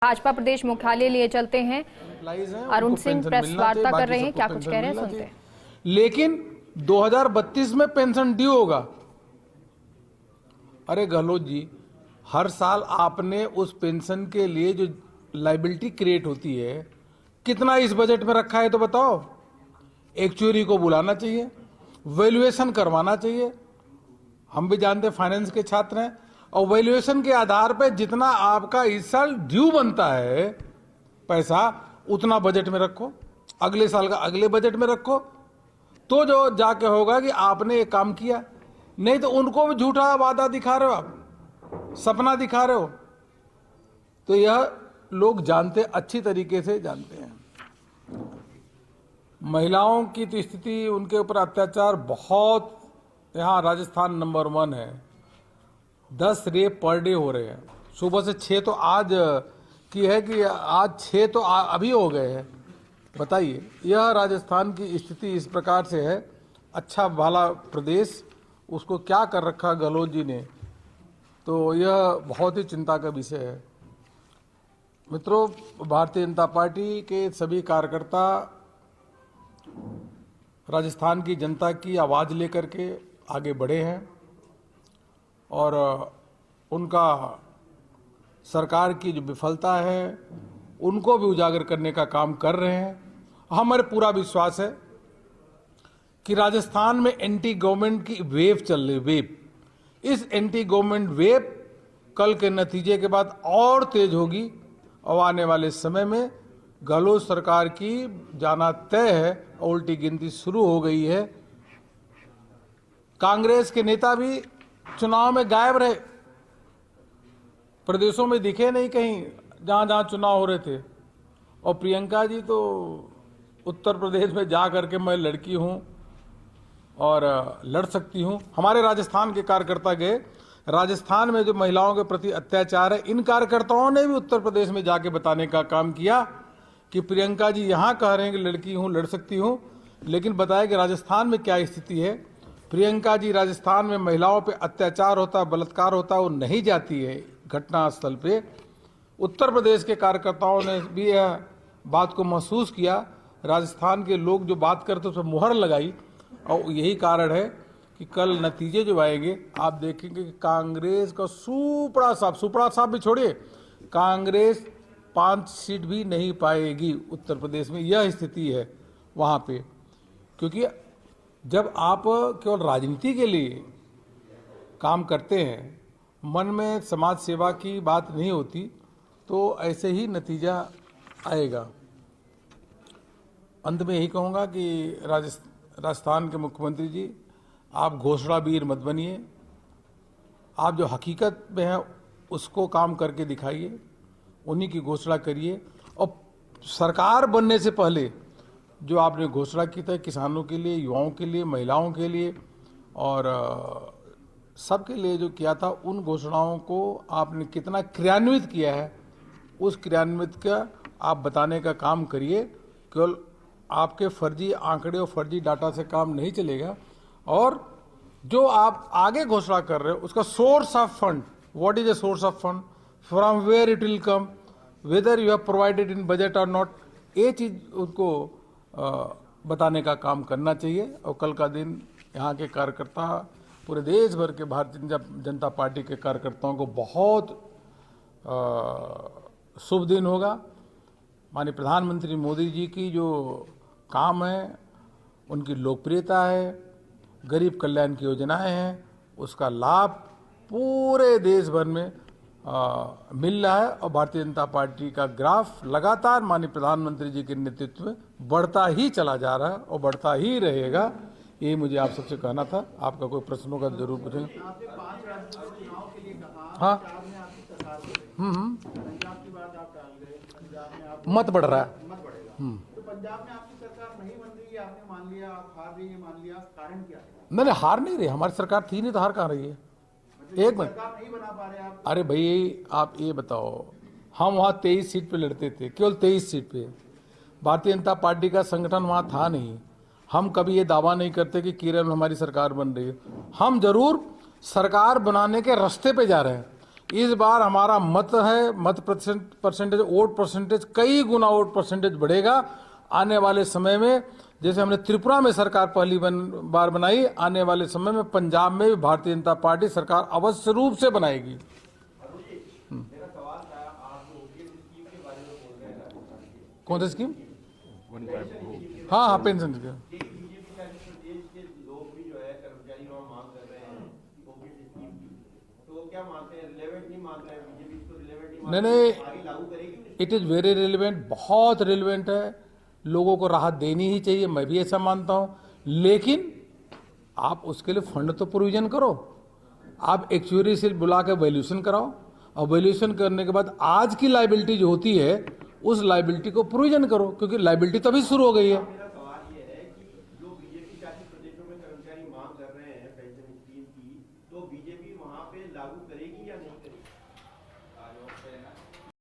भाजपा प्रदेश मुख्यालय लिए चलते हैं। अरुण सिंह प्रेस वार्ता कर रहे हैं, क्या कुछ कह रहे हैं सुनते हैं। लेकिन 2032 में पेंशन ड्यू होगा। अरे गहलोत जी, हर साल आपने उस पेंशन के लिए जो लायबिलिटी क्रिएट होती है कितना इस बजट में रखा है तो बताओ। एक्चुअरी को बुलाना चाहिए, वैल्यूएशन करवाना चाहिए। हम भी जानते फाइनेंस के छात्र हैं, और वैल्यूएशन के आधार पर जितना आपका इस साल ड्यू बनता है पैसा उतना बजट में रखो, अगले साल का अगले बजट में रखो, तो जो जाके होगा कि आपने एक काम किया। नहीं तो उनको भी झूठा वादा दिखा रहे हो, आप सपना दिखा रहे हो। तो यह लोग जानते, अच्छी तरीके से जानते हैं। महिलाओं की तो स्थिति, उनके ऊपर अत्याचार बहुत, यहाँ राजस्थान नंबर 1 है। 10 रेप पर डे हो रहे हैं। सुबह से 6 तो आज की है कि आज 6 तो अभी हो गए हैं। बताइए, यह राजस्थान की स्थिति इस प्रकार से है। अच्छा भला प्रदेश, उसको क्या कर रखा गहलोत जी ने, तो यह बहुत ही चिंता का विषय है। मित्रों, भारतीय जनता पार्टी के सभी कार्यकर्ता राजस्थान की जनता की आवाज़ लेकर के आगे बढ़े हैं और उनका सरकार की जो विफलता है उनको भी उजागर करने का काम कर रहे हैं। हमारे पूरा विश्वास है कि राजस्थान में एंटी गवर्नमेंट की वेव चल रही, वेव। इस एंटी गवर्नमेंट वेव कल के नतीजे के बाद और तेज होगी और आने वाले समय में गहलोत सरकार की जाना तय है और उल्टी गिनती शुरू हो गई है। कांग्रेस के नेता भी चुनाव में गायब रहे, प्रदेशों में दिखे नहीं कहीं जहां जहां चुनाव हो रहे थे। और प्रियंका जी तो उत्तर प्रदेश में जा करके मैं लड़की हूं और लड़ सकती हूं। हमारे राजस्थान के कार्यकर्ता गए, राजस्थान में जो महिलाओं के प्रति अत्याचार है, इन कार्यकर्ताओं ने भी उत्तर प्रदेश में जाके बताने का काम किया कि प्रियंका जी यहां कह रहे हैं कि लड़की हूं, लड़ सकती हूं, लेकिन बताया कि राजस्थान में क्या स्थिति है। प्रियंका जी राजस्थान में महिलाओं पे अत्याचार होता है, बलात्कार होता है, वो नहीं जाती है घटना स्थल पे। उत्तर प्रदेश के कार्यकर्ताओं ने भी यह बात को महसूस किया। राजस्थान के लोग जो बात करते उस पर मुहर लगाई, और यही कारण है कि कल नतीजे जो आएंगे आप देखेंगे कि कांग्रेस का सुपड़ा साहब भी छोड़िए, कांग्रेस 5 सीट भी नहीं पाएगी उत्तर प्रदेश में। यह स्थिति है वहाँ पे। क्योंकि जब आप केवल राजनीति के लिए काम करते हैं, मन में समाज सेवा की बात नहीं होती, तो ऐसे ही नतीजा आएगा। अंत में यही कहूँगा कि राजस्थान के मुख्यमंत्री जी, आप घोषणावीर मत बनिए। आप जो हकीकत में है उसको काम करके दिखाइए, उन्हीं की घोषणा करिए। और सरकार बनने से पहले जो आपने घोषणा की था किसानों के लिए, युवाओं के लिए, महिलाओं के लिए और सबके लिए जो किया था, उन घोषणाओं को आपने कितना क्रियान्वित किया है, उस क्रियान्वित का आप बताने का काम करिए। केवल आपके फर्जी आंकड़े और फर्जी डाटा से काम नहीं चलेगा। और जो आप आगे घोषणा कर रहे हो उसका source of fund, what is the source of fund, from where it will come, whether you have provided in budget और नॉट, ये चीज उनको बताने का काम करना चाहिए। और कल का दिन यहाँ के कार्यकर्ता, पूरे देश भर के भारतीय जनता पार्टी के कार्यकर्ताओं को बहुत शुभ दिन होगा। माननीय प्रधानमंत्री मोदी जी की जो काम है, उनकी लोकप्रियता है, गरीब कल्याण की योजनाएं हैं, उसका लाभ पूरे देश भर में मिल रहा है। और भारतीय जनता पार्टी का ग्राफ लगातार माननीय प्रधानमंत्री जी के नेतृत्व में बढ़ता ही चला जा रहा है और बढ़ता ही रहेगा। यही मुझे आप सबसे कहना था। आपका कोई प्रश्नों का जरूर पूछेंगे। हाँ, मत बढ़ रहा है। तो पंजाब में आपकी सरकार नहीं बन रही है, आपने मान लिया, आप हार रही है, मान लिया, कारण क्या है? नहीं, हार नहीं रही, हमारी सरकार थी नहीं तो हार कहाँ रही है? एक मिनट, सरकार नहीं बना पा रहे आप। अरे भाई आप ये बताओ, हम वहाँ 23 सीट पे लड़ते थे, केवल 23 सीट पे। भारतीय जनता पार्टी का संगठन वहाँ था नहीं। हम कभी ये दावा नहीं करते कि केरल में हमारी सरकार बन रही है। हम जरूर सरकार बनाने के रास्ते पे जा रहे हैं, इस बार हमारा मत है, मत परसेंटेज, वोट परसेंटेज कई गुना वोट परसेंटेज बढ़ेगा आने वाले समय में। जैसे हमने त्रिपुरा में सरकार पहली बार बनाई, आने वाले समय में पंजाब में भी भारतीय जनता पार्टी सरकार अवश्य रूप से बनाएगी। कौन सी स्कीम? हाँ हाँ, पेंशन स्कीम। नहीं, इट इज वेरी रिलेवेंट, बहुत रिलेवेंट है, लोगों को राहत देनी ही चाहिए, मैं भी ऐसा मानता हूं। लेकिन आप उसके लिए फंड तो प्रोविजन करो, आप एक्चुअरी से बुला के वैल्यूएशन कराओ, और वैल्यूएशन करने के बाद आज की लायबिलिटी जो होती है उस लायबिलिटी को प्रोविजन करो, क्योंकि लायबिलिटी तभी शुरू हो गई है।